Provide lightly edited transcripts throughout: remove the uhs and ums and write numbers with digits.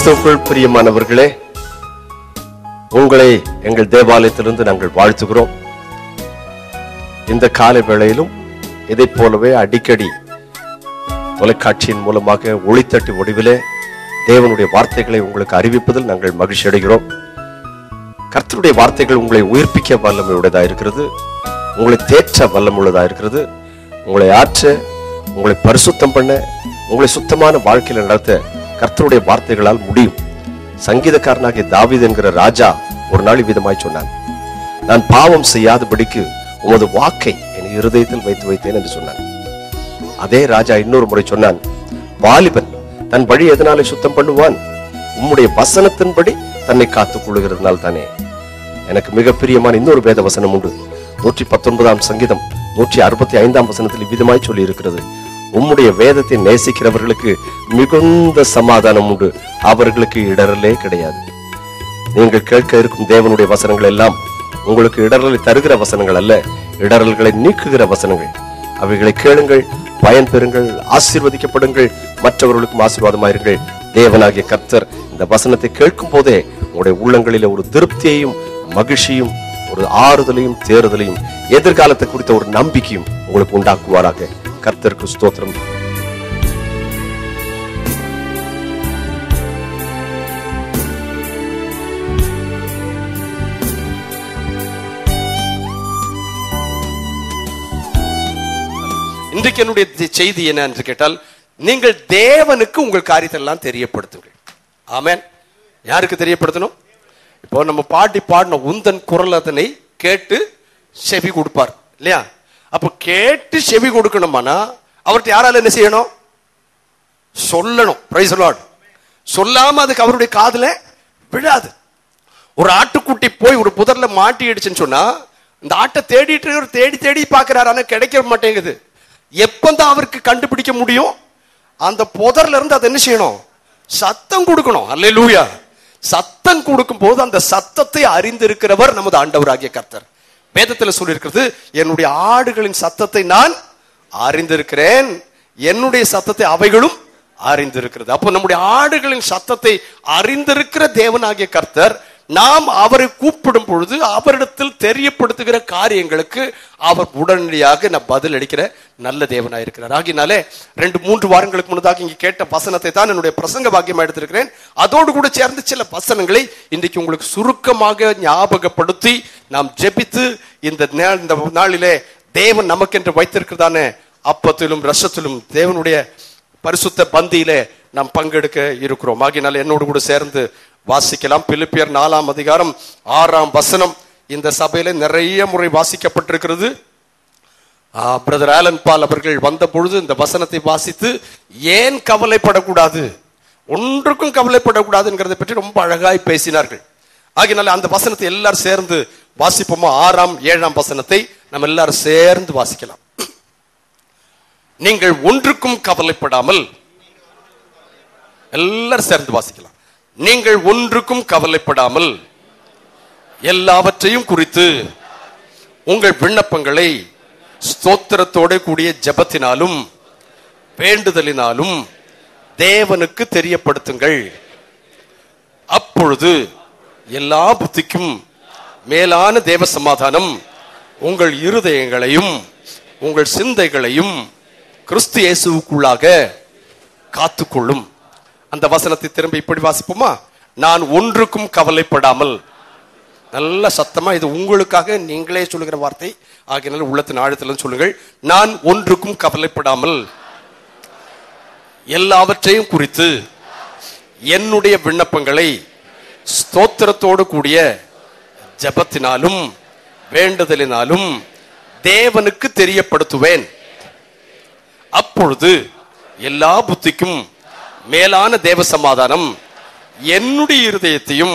கிறிஸ்துவுக்குள் பிரியமானவர்களே, உங்களை எங்கள் தேவாலயத்திலிருந்து நாங்கள் வாழ்த்துகிறோம். இந்த காலை வேளையிலும் இதை போலவே அடிக்கடி தொலைக்காட்சியின் மூலமாக ஒளித்தட்டி வடிவிலே தேவனுடைய வார்த்தைகளை உங்களுக்கு அறிவிப்பதில் நாங்கள் மகிழ்ச்சி அடைகிறோம். கர்த்தருடைய வார்த்தைகள் உங்களை உயிர்ப்பிக்க வல்லமையுள்ளதாக இருக்கிறது, உங்களை தேற்ற வல்லமுள்ளதாக இருக்கிறது, உங்களை ஆற்ற, உங்களை பரிசுத்தம் பண்ண, உங்களை சுத்தமான வாழ்க்கையில் நடத்த கர்த்தருடைய வார்த்தைகளால் முடியும். சங்கீதக்காரனாகிய தாவீது என்கிற ராஜா ஒரு நாள் விதமாய் சொன்னான், நான் பாவம் செய்யாதபடிக்கு உமது வாக்கை என் இருதயத்தில் வைத்து வைத்தேன் என்று சொன்னான். அதே ராஜா இன்னொரு முறை சொன்னான், வாலிபன் தன் வழி எதனாலே சுத்தம் பண்ணுவான்? உம்முடைய வசனத்தின்படி தன்னை காத்துக் கொள்ளுகிறதுனால் தானே. எனக்கு மிக பிரியமான இன்னொரு வேத வசனம் உண்டு. 119 சங்கீதம் 165 வசனத்தில் விதமாய் சொல்லி இருக்கிறது, உம்முடைய வேதத்தை நேசிக்கிறவர்களுக்கு மிகுந்த சமாதானம் உண்டு, அவர்களுக்கு இடரலே கிடையாது. நீங்கள் கேட்க இருக்கும் தேவனுடைய வசனங்கள் எல்லாம் உங்களுக்கு இடரலை தருகிற வசனங்கள் அல்ல, இடரல்களை நீக்குகிற வசனங்கள். அவைகளை கேளுங்கள், பயன் பெறுங்கள், ஆசீர்வதிக்கப்படுங்கள், மற்றவர்களுக்கும் ஆசீர்வாதமாயிருங்கள். தேவனாகிய கர்த்தர் இந்த வசனத்தை கேட்கும் போதே உங்களுடைய உள்ளங்களிலே ஒரு திருப்தியையும் மகிழ்ச்சியும் ஒரு ஆறுதலையும் தேறுதலையும் எதிர்காலத்தை குறித்த ஒரு நம்பிக்கையும் உங்களுக்கு உண்டாக்குவாராக. கர்த்தருக்கு ஸ்தோத்திரம். இன்றைக்கு என்னுடைய செய்தி என்ன என்று கேட்டால், நீங்கள் தேவனுக்கு உங்கள் காரியத்தை எல்லாம் தெரியப்படுத்துங்கள். ஆமென். யாருக்கு தெரியப்படுத்தணும்? இப்போ நம்ம பாட்டி பாடின உந்தன் குரல் அதனை கேட்டு செவி கொடுப்பார் இல்லையா? அப்ப கேட்டு செவி கொடுக்கணுமானா அவர்கிட்ட யாரால என்ன செய்யணும்? சொல்லணும். Praise the Lord. சொல்லாம அதுக்கு அவருடைய காதுல விழாது. ஒரு ஆட்டுக்குட்டி போய் ஒரு புதர்ல மாட்டிடுச்சுன்னு சொன்னா இந்த ஆட்டை தேடிட்டு தேடி தேடி பாக்குறாரு, ஆனா கிடைக்க மாட்டேங்குது. எப்பந்தான் அவருக்கு கண்டுபிடிக்க முடியும்? அந்த புதர்ல இருந்து அதை என்ன செய்யணும்? சத்தம் கொடுக்கணும். அல்லேலூயா. சத்தம் கொடுக்கும் போது அந்த சத்தத்தை அறிந்திருக்கிறவர் நமது ஆண்டவராகிய கர்த்தர். வேதத்தில் சொல்லியிருக்கிறது, என்னுடைய ஆடுகளின் சத்தத்தை நான் அறிந்திருக்கிறேன், என்னுடைய சத்தத்தை அவைகளும் அறிந்திருக்கிறது. அப்போ நம்முடைய ஆடுகளின் சத்தத்தை அறிந்திருக்கிற தேவனாகிய கர்த்தர், நாம் அவரை கூப்பிடும் பொழுது அவரிடத்தில் தெரியப்படுத்துகிற காரியங்களுக்கு அவர் உடனடியாக பதில் அளிக்கிற நல்ல தேவனாக இருக்கிறார். ஆகினாலே 2-3 வாரங்களுக்கு முன்னதாக இங்கே கேட்ட வசனத்தை தான் என்னுடைய பிரசங்க பாக்கியமா எடுத்திருக்கிறேன். அதோடு கூட சேர்ந்து சில வசனங்களை இன்றைக்கு உங்களுக்கு சுருக்கமாக ஞாபகப்படுத்தி நாம் ஜெபித்து இந்த நாளிலே தேவன் நமக்கென்று வைத்திருக்கிறதான அப்பத்திலும் ரசத்திலும் தேவனுடைய பரிசுத்த பந்தியிலே நாம் பங்கெடுக்க இருக்கிறோம். ஆகினால என்னோடு கூட சேர்ந்து வாசிக்கலாம். பிலிப்பியர் 4 அதிகாரம் 6 வசனம் இந்த சபையில நிறைய முறை வாசிக்கப்பட்டிருக்கிறது. பிரதர் ஆலன் பால் அவர்கள் வந்த பொழுது இந்த வசனத்தை வாசித்து ஏன் கவலைப்படக்கூடாது, ஒன்றுக்கும் கவலைப்படக்கூடாதுங்கிறதை பற்றி ரொம்ப அழகாய் பேசினார்கள். ஆகினால அந்த வசனத்தை எல்லாரும் சேர்ந்து வாசிப்போமா? 6, 7 வசனத்தை நம்ம எல்லாரும் சேர்ந்து வாசிக்கலாம். நீங்கள் ஒன்றுக்கும் கவலைப்படாமல், எல்லாரும் சேர்ந்து வாசிக்கலாம். நீங்கள் ஒன்றுக்கும் கவலைப்படாமல் எல்லாவற்றையும் குறித்து உங்கள் விண்ணப்பங்களை ஸ்தோத்திரத்தோடு கூடிய ஜெபத்தினாலும் வேண்டுதலினாலும் தேவனுக்கு தெரியப்படுத்துங்கள். அப்பொழுது எல்லா புத்திக்கும் மேலான தேவ சமாதானம் உங்கள் இருதயங்களையும் உங்கள் சிந்தைகளையும் கிறிஸ்து இயேசுவுக்குள்ளாக காத்துக்கொள்ளும். அந்த வசனத்தை திரும்ப இப்படி வாசிப்போமா? நான் ஒன்றுக்கும் கவலைப்படாமல். நல்ல சத்தமா, இது உங்களுக்காக நீங்களே சொல்லுகிற வார்த்தை. ஆகினால உள்ளத்தின் ஆழத்தில் சொல்லுங்கள். நான் ஒன்றுக்கும் கவலைப்படாமல் எல்லாவற்றையும் குறித்து என்னுடைய விண்ணப்பங்களை ஸ்தோத்திரத்தோடு கூடிய ஜெபத்தினாலும் வேண்டுதலினாலும் தேவனுக்கு தெரியப்படுத்துவேன். அப்பொழுது எல்லா புத்திக்கும் மேலான தேவ சமாதானம் என்னுடைய இருதயத்தையும்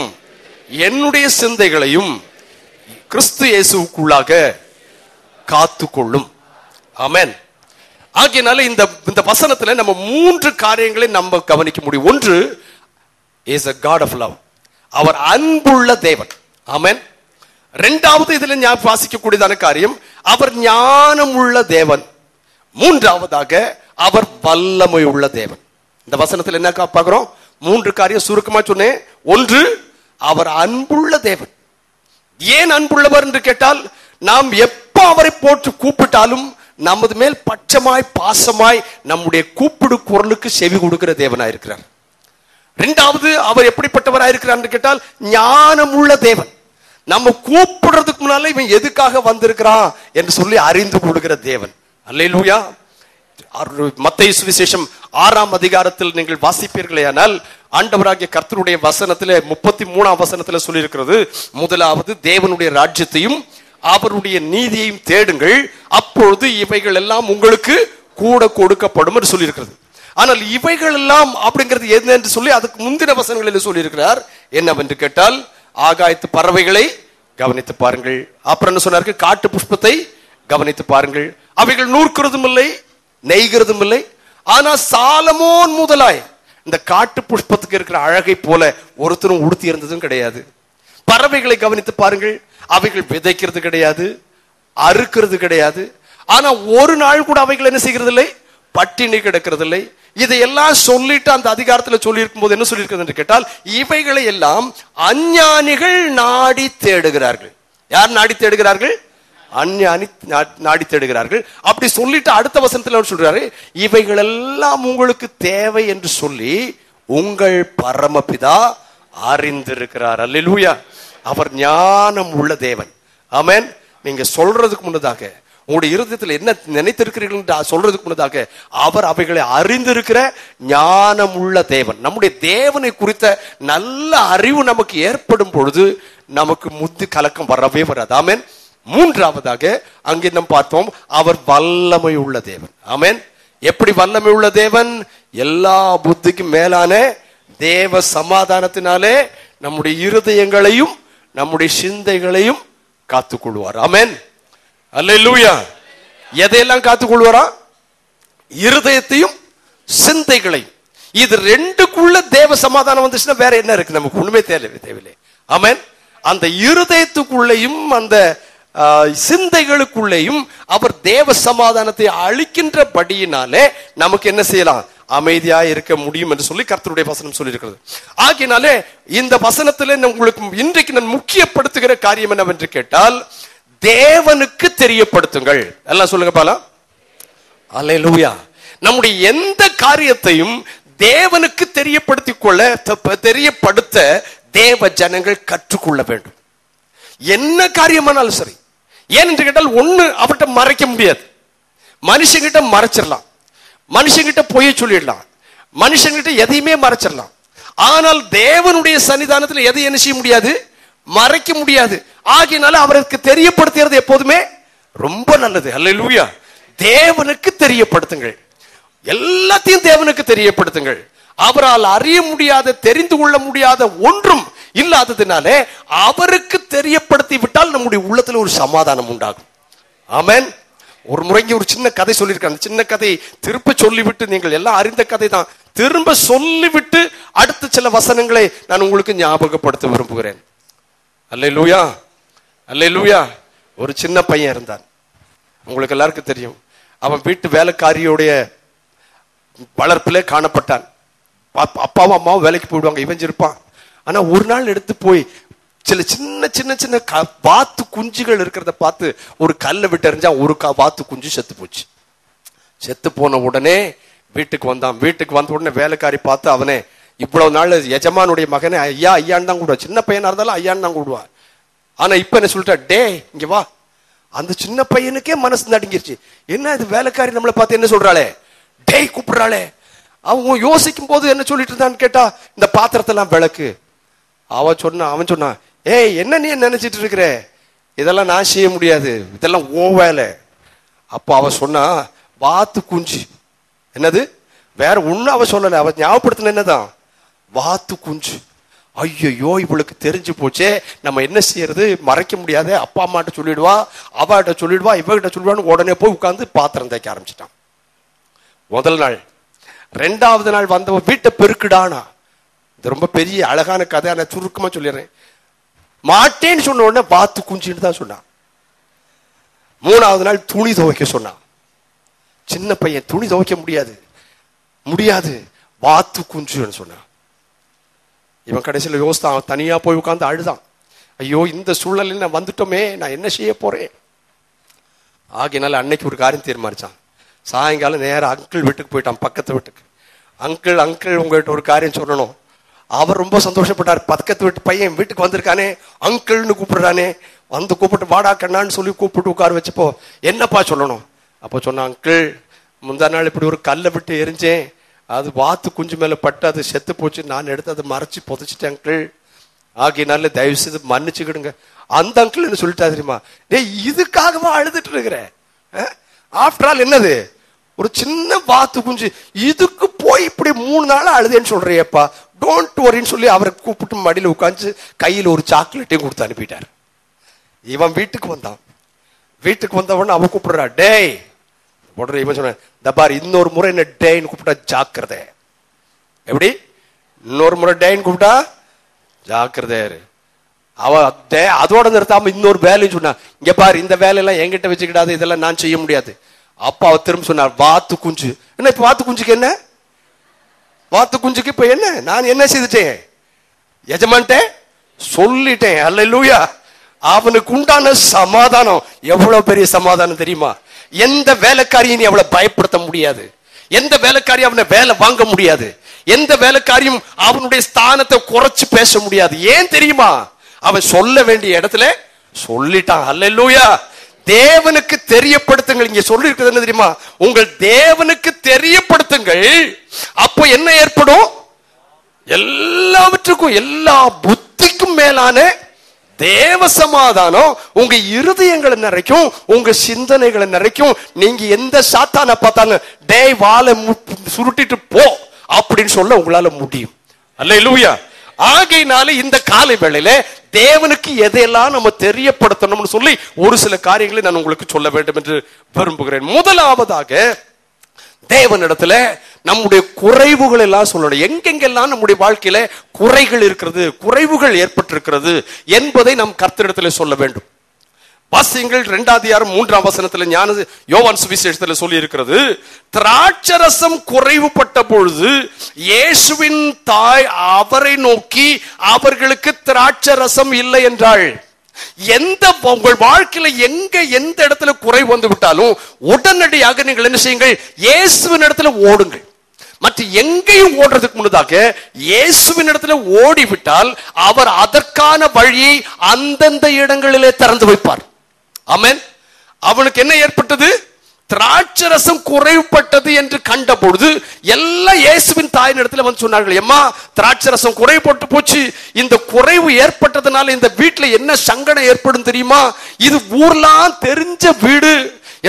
என்னுடைய சிந்தைகளையும் கிறிஸ்து இயேசுவுக்குள்ளாக காத்துக்கொள்ளும். ஆமென். ஆகையினால இந்த வசனத்துல நம்ம 3 காரியங்களை நம்ம கவனிக்க முடியும். ஒன்று, is a God of love. அவர் அன்புள்ள தேவன். ஆமென். இரண்டாவது, இதுல ஞாபகம் வாசிக்கக்கூடியதான காரியம், அவர் ஞானம் உள்ள தேவன். மூன்றாவதாக, அவர் வல்லமை உள்ள தேவன். இந்த வசனத்தில் என்ன பார்க்கிறோம்? 3 காரியம் சுருக்கமா சொன்னேன். ஒன்று, அவர் அன்புள்ள தேவன். ஏன் அன்புள்ளவர் என்று கேட்டால், நாம் எப்ப அவரை போட்டு கூப்பிட்டாலும் நமது மேல் பட்சமாய் பாசமாய் நம்முடைய கூப்பிடு குரலுக்கு செவி கொடுக்கிற தேவனாயிருக்கிறார். 2வது, அவர் எப்படிப்பட்டவராயிருக்கிறார் கேட்டால் ஞானம் உள்ள தேவன். நம்ம கூப்பிடுறதுக்கு முன்னால இவன் எதுக்காக வந்திருக்கிறான் என்று சொல்லி அறிந்து கொடுக்கிற தேவன். அல்லேலூயா. மத்தேயு சுவிசேஷம் 6ஆம் அதிகாரத்தில் நீங்கள் வாசிப்பீர்களேயானால், ஆண்டவராகிய கர்த்தருடைய வசனத்திலே 33ஆம் வசனத்தில் சொல்லி இருக்கிறது, முதலாவது தேவனுடைய ராஜ்யத்தையும் அவருடைய நீதியையும் தேடுங்கள், அப்பொழுது இவைகள் எல்லாம் உங்களுக்கு கூட கொடுக்கப்படும் என்று சொல்லி இருக்கிறது. ஆனால் இவைகள் எல்லாம் அப்படிங்கிறது என்ன என்று சொல்லி அதுக்கு முந்தின வசனங்களில் சொல்லி இருக்கிறார். என்னவென்று கேட்டால், ஆகாயத்து பறவைகளை கவனித்து பாருங்கள். அப்புறம் என்ன சொன்னார்கள்? காட்டு புஷ்பத்தை கவனித்து பாருங்கள். அவைகள் நூற்கிறதும் இல்லை, நெய்கிறதும் இல்லை. ஆனா சாலமோன் முதலாய் இந்த காட்டு புஷ்பத்துக்கு இருக்கிற அழகை போல ஒருத்தரும் உடுத்தி இருந்ததும் கிடையாது. பறவைகளை கவனித்து பாருங்கள், அவைகள் விதைக்கிறது கிடையாது, அறுக்கிறது கிடையாது. ஆனா ஒரு நாள் கூட அவைகள் என்ன செய்கிறது இல்லை, பட்டினி கிடக்கிறது இல்லை. இதையெல்லாம் சொல்லிட்டு அந்த அதிகாரத்தில் சொல்லி இருக்கும் போது என்ன சொல்லி இருக்கிறது என்று கேட்டால், இவைகளை எல்லாம் அஞ்ஞானிகள் நாடி தேடுகிறார்கள். யார் நாடி தேடுகிறார்கள்? அஞ்ஞானி நாடி தேடுகிறார்கள். அப்படி சொல்லிட்டு அடுத்த வசனத்தில் அவர் சொல்றாரு, இவைகள் எல்லாம் உங்களுக்கு தேவை என்று சொல்லி உங்கள் பரமபிதா அறிந்திருக்கிறார். அல்லேலூயா. அவர் ஞானம் உள்ள தேவன். ஆமென். நீங்க சொல்றதுக்கு முன்னதாக, உங்களுடைய இருதயத்தில் என்ன நினைத்திருக்கிறீர்கள் என்று சொல்றதுக்கு முன்னதாக, அவர் அவைகளை அறிந்திருக்கிற ஞானம் உள்ள தேவன். நம்முடைய தேவனை குறித்த நல்ல அறிவு நமக்கு ஏற்படும் பொழுது நமக்கு முத்தி கலக்கம் வரவே வராது. ஆமென். 3ஆவதாக அங்கே நாம் பார்த்தோம், அவர் வல்லமை உள்ள தேவன். ஆமென். எப்படி வல்லமை உள்ள தேவன்? எல்லா புத்திக்கும் மேலான தேவ சமாதானத்தினாலே நம்முடைய இருதயங்களையும் நம்முடைய சிந்தைகளையும் காத்துக்கொள்வார். ஆமென். அல்லேலூயா. எதையெல்லாம் காத்துக்கொள்வாரா? இருதயத்தையும் சிந்தைகளையும். இது 2க்குள்ள தேவ சமாதானம் வந்துச்சுன்னா வேற என்ன இருக்கு? நமக்கு ஒண்ணுமே தேவையில்லை. ஆமென். அந்த இருதயத்துக்குள்ளேயும் அந்த சிந்தைகளுக்குள்ளேயும் அவர் தேவ சமாதானத்தை அளிக்கின்றபடியினாலே நமக்கு என்ன செய்யலாம்? அமைதியா இருக்க முடியும் என்று சொல்லி கர்த்தருடைய வசனம் சொல்லி இருக்கிறது. ஆகினாலே இந்த வசனத்திலே உங்களுக்கு இன்றைக்கு நான் முக்கியப்படுத்துகிற காரியம் என்னவென்று கேட்டால், தேவனுக்கு தெரியப்படுத்துங்கள். எல்லாம் சொல்லுங்க பாலாம். அல்லேலூயா. நம்முடைய எந்த காரியத்தையும் தேவனுக்கு தெரியப்படுத்த தேவ ஜனங்கள் கற்றுக்கொள்ள வேண்டும். என்ன காரியமானாலும் சரி. ஏன் என்று கேட்டால், ஒண்ணு அவர்கிட்ட மறைக்க முடியாது. மனுஷங்கிட்ட மறைச்சிடலாம், மனுஷங்கிட்ட பொய் சொல்லிடலாம், மனுஷங்கிட்ட எதையுமே மறைச்சிடலாம். ஆனால் தேவனுடைய சன்னிதானத்தில் எதை என்ன செய்ய முடியாது? மறைக்க முடியாது. ஆகினால அவருக்கு தெரியப்படுத்துறது எப்போதுமே ரொம்ப நல்லது. அல்லேலூயா. தேவனுக்கு தெரியப்படுத்துங்கள். எல்லாத்தையும் தேவனுக்கு தெரியப்படுத்துங்கள். அவரால் அறிய முடியாத, தெரிந்து கொள்ள முடியாத ஒன்றும் இல்லாததினாலே அவருக்கு தெரியப்படுத்தி விட்டால் நம்முடைய உள்ளத்தில் ஒரு சமாதானம் உண்டாகும். ஆமென். ஒரு முறைக்கு ஒரு சின்ன கதை சொல்லியிருக்காங்க. அந்த சின்ன கதை திரும்ப சொல்லிவிட்டு, நீங்கள் எல்லாம் அறிந்த கதை தான், திரும்ப சொல்லிவிட்டு அடுத்த சில வசனங்களை நான் உங்களுக்கு ஞாபகப்படுத்த விரும்புகிறேன். அல்லேலூயா. அல்லேலூயா. ஒரு சின்ன பையன் இருந்தான். உங்களுக்கு எல்லாருக்கும் தெரியும். அவன் வீட்டு வேலைக்காரியோடைய வளர்ப்பிலே காணப்பட்டான். அப்பாவும் அம்மாவும் வேலைக்கு போயிடுவாங்க, இவன் இருப்பான். ஆனா ஒரு நாள் எடுத்து போய் சில சின்ன சின்ன சின்ன வாத்து குஞ்சுகள் இருக்கிறத பார்த்து ஒரு கல்லை விட்டு எறிஞ்சா ஒரு வாத்து குஞ்சு செத்து போச்சு. செத்து போன உடனே வீட்டுக்கு வந்தான். வீட்டுக்கு வந்த உடனே வேலைக்காரி பார்த்து, அவனே இவ்வளவு நாள் எஜமானுடைய மகனே ஐயா ஐயான்னு தான் கூடுவா, சின்ன பையனா இருந்தாலும் ஐயான்னு தான் கூடுவா. ஆனா இப்ப என்ன சொல்லிட்டா, டே இங்க வா. அந்த சின்ன பையனுக்கே மனசு நடுங்கிருச்சு. என்ன இது வேலைக்காரி நம்மளை பார்த்து என்ன சொல்றாளே, டேய் கூப்பிடுறாளே. அவங்க யோசிக்கும் போது என்ன சொல்லிட்டு இருந்தான்னு கேட்டா, இந்த பாத்திரத்தெல்லாம் விளக்கு. அவன் சொன்னான், ஏய் என்ன நீ நினைச்சிட்டு இருக்கிற, இதெல்லாம் நான் செய்ய முடியாது, இதெல்லாம் ஓ வேலை. அப்போ அவ சொன்னா, வாத்து குஞ்சு. என்னது? வேற ஒன்னும் அவ சொல்லல. அவ ஞாபகப்படுத்தின என்னதான்? வாத்து குஞ்சு. ஐயோ இவளுக்கு தெரிஞ்சு போச்சே, நம்ம என்ன செய்யறது? மறைக்க முடியாத. அப்பா அம்மாட்ட சொல்லிடுவா, அவாட்ட சொல்லிடுவா, இவகிட்ட சொல்லிடுவான்னு உடனே போய் உட்கார்ந்து பாத்திரம் தேய்க்க ஆரம்பிச்சிட்டான். முதல் நாள். 2வது நாள் வந்தவ வீட்டை பெருக்குடானா. இது ரொம்ப பெரிய அழகான கதை, நான் சுருக்கமா சொல்லிடுறேன். மாட்டேன்னு சொன்ன உடனே வாத்து குஞ்சுன்னு தான் சொன்னான். 3வது நாள் துணி துவைக்க சொன்னான். சின்ன பையன், துணி துவைக்க முடியாது, வாத்து குஞ்சுன்னு சொன்னான். இவன் கடைசியில் யோசித்தான். அவன் தனியா போய் உட்கார்ந்து அழுதான். ஐயோ, இந்த சூழலில் நான் வந்துட்டோமே, நான் என்ன செய்ய போறேன். ஆகினால அன்னைக்கு ஒரு காரியம் தீர்மானிச்சான். சாயங்காலம் நேரம் அங்கிள் வீட்டுக்கு போயிட்டான், பக்கத்து வீட்டுக்கு. அங்கிள் உங்கள்கிட்ட ஒரு காரியம் சொல்லணும். அவர் ரொம்ப சந்தோஷப்பட்டார். பக்கத்து வீட்டு பையன் வீட்டுக்கு வந்திருக்கானே, அங்கிள்னு கூப்பிடுறானே, வந்து கூப்பிட்டு வாடா கண்ணான்னு சொல்லி கூப்பிட்டு உட்கார வச்சப்போ, என்னப்பா சொல்லணும். அப்போ சொன்ன, அங்கிள் முந்தா நாள் இப்படி ஒரு கல்லை விட்டு எரிஞ்சேன், அது வாத்து குஞ்சு மேல பட்டு அது செத்து போச்சு, நான் எடுத்து அதை மறைச்சு புதைச்சிட்டேன் அங்கிள், ஆகினால தயவு செய்து மன்னிச்சுக்கிடுங்க. அந்த அங்கிள் என்ன சொல்லிட்டா தெரியுமா, டேய் இதுக்காகவா அழுதுட்டு இருக்கிற? ஆஃப்டர் ஆல் என்னது, ஒரு சின்ன வாத்து குஞ்சு, இதுக்கு போய் இப்படி 3 நாள் அழுதேன்னு சொல்றியப்பா, டோன்ட் வரின்னு சொல்லி அவரை கூப்பிட்டு மடியில் உட்காந்து கையில் ஒரு சாக்லேட்டையும் கொடுத்து அனுப்பிட்டார். இவன் வீட்டுக்கு வந்தான். வீட்டுக்கு வந்தவொடனே அவன் கூப்பிடுறா, டேய் உடனே இவன் சொன்ன, தபார் இன்னொரு முறை என்ன டேன்னு கூப்பிட்டா ஜாக்கிரதை. எப்படி இன்னொரு முறை டேன்னு கூப்பிட்டா ஜாக்கிரதை. அவ அதோட நிறுத்தாம இன்னொரு வேலையும் சொன்னா, இங்க பாரு இந்த வேலையெல்லாம் என்கிட்ட வச்சுக்கிடாது, இதெல்லாம் நான் செய்ய முடியாது. அப்பா அவ திரும்ப சொன்னார், வாத்து குஞ்சு என்ன, இப்ப வாத்து குஞ்சுக்கு என்ன, வாத்து குஞ்சுக்கு இப்ப என்ன, நான் என்ன செய்துட்டேன், எஜமான்ட்டே சொல்லிட்டேன். அல்லேலூயா. அவனுக்கு உண்டான சமாதானம் எவ்வளவு பெரிய சமாதானம் தெரியுமா? எந்த வேலைக்காரியும் அவளை பயப்படுத்த முடியாது, எந்த வேலைக்காரியும் அவனை வேலை வாங்க முடியாது, எந்த வேலைக்காரியும் அவனுடைய ஸ்தானத்தை குறைச்சு பேச முடியாது. ஏன் தெரியுமா? அவன் சொல்ல வேண்டிய இடத்துல சொல்லிட்டான். அல்லேலூயா. தேவனுக்கு தெரியப்படுத்துங்கள். இங்க சொல்லி இருக்கிறது என்ன தெரியுமா? உங்கள் தேவனுக்கு தெரியப்படுத்துங்கள். அப்போ என்ன ஏற்படும்? எல்லாவற்றுக்கும், எல்லா புத்திக்கும் மேலான தேவ சமாதானம் உங்க இருதயங்களை நிறைக்கும், உங்க சிந்தனைகளை நிறைக்கும். நீங்க எந்த சாத்தான பார்த்தாலும் டேய் வாளை சுருட்டிட்டு போ அப்படின்னு சொல்ல உங்களால முடியும். அல்லேலூயா. ஆகையினால இந்த காலை வேளையில தேவனுக்கு எதையெல்லாம் நம்ம தெரியப்படுத்தணும்னு சொல்லி ஒரு சில காரியங்களை நான் உங்களுக்கு சொல்ல வேண்டும் என்று விரும்புகிறேன். முதலாவதாக தேவனிடத்துல நம்முடைய குறைவுகள் எல்லாம் சொல்லணும். எங்கெங்கெல்லாம் நம்முடைய வாழ்க்கையில குறைகள் இருக்கிறது, குறைவுகள் ஏற்பட்டிருக்கிறது என்பதை நாம் கர்த்தரிடத்துல சொல்ல வேண்டும். வாசியங்கள் 2:3 யோவான் சுவிசேஷத்தில் சொல்லி இருக்கிறது, திராட்சரசம் குறைவுபட்ட பொழுது இயேசுவின் தாய் அவரை நோக்கி அவர்களுக்கு திராட்சரசம் இல்லை என்றாள். எந்த உங்கள் வாழ்க்கையில எந்த இடத்துல குறை வந்து விட்டாலும் உடனடியாக நீங்கள் என்ன செய்யுங்கள், இயேசுவின் இடத்துல ஓடுங்கள். மற்ற எங்கேயும் ஓடுறதுக்கு முன்னதாக இயேசுவின் இடத்துல ஓடிவிட்டால் அவர் அதற்கான வழியை அந்தந்த இடங்களிலே திறந்து வைப்பார். ஆமென். அவனுக்கு என்ன ஏற்பட்டது? திராட்சரசம் குறைவுபட்டது என்று கண்ட பொழுது எல்லாம் இயேசுவின் தாயின் இடத்துல வந்து சொன்னார்கள், அம்மா திராட்சரசம் குறைவுபட்டு போச்சு, இந்த குறைவு ஏற்பட்டதுனால இந்த வீட்டுல என்ன சங்கடம் ஏற்படும் தெரியுமா? இது ஊர்லாம் தெரிஞ்ச வீடு,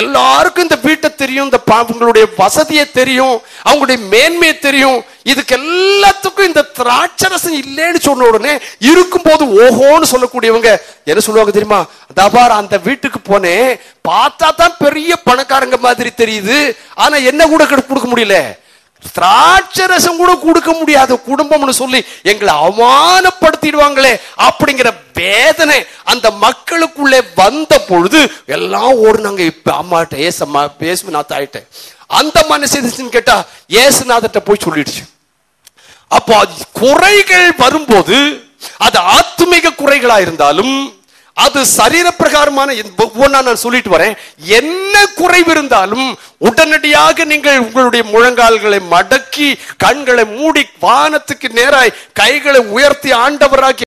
எல்லாருக்கும் இந்த வீட்டை தெரியும், இந்த அவங்களுடைய வசதியை தெரியும், அவங்களுடைய மேன்மையை தெரியும். இதுக்கு எல்லாத்துக்கும் இந்த திராட்சரசம் இல்லைன்னு சொன்ன உடனே இருக்கும் போது ஓஹோன்னு சொல்லக்கூடியவங்க என்ன சொல்லுவாங்க தெரியுமா? தபார் அந்த வீட்டுக்கு போனேன், பார்த்தா தான் பெரிய பணக்காரங்க மாதிரி தெரியுது, ஆனா என்ன கூட கொடுக்க முடியல, திராட்சரசம் கூட கொடுக்க முடியாத குடும்பம்னு சொல்லி எங்களை அவமானப்படுத்திடுவாங்களே அப்படிங்கிற வேதனை அந்த மக்களுக்குள்ளே வந்த பொழுது எல்லாம் ஓடுனாங்க. இப்ப அம்மாட்ட ஏசம்மா ஏசுநாத ஆயிட்டேன். அந்த மனசு கேட்டா ஏசுநாதட்ட போய் சொல்லிடுச்சு. அப்போ குறைகள் வரும்போது அது ஆத்துமிக குறைகளா இருந்தாலும் அது சரீர பிரகாரமான ஒவ்வொன்னா நான் சொல்லிட்டு வரேன். என்ன குறைவு இருந்தாலும் உடனடியாக நீங்கள் உங்களுடைய முழங்கால்களை மடக்கி கண்களை மூடி வானத்துக்கு நேராய் கைகளை உயர்த்தி ஆண்டவராகி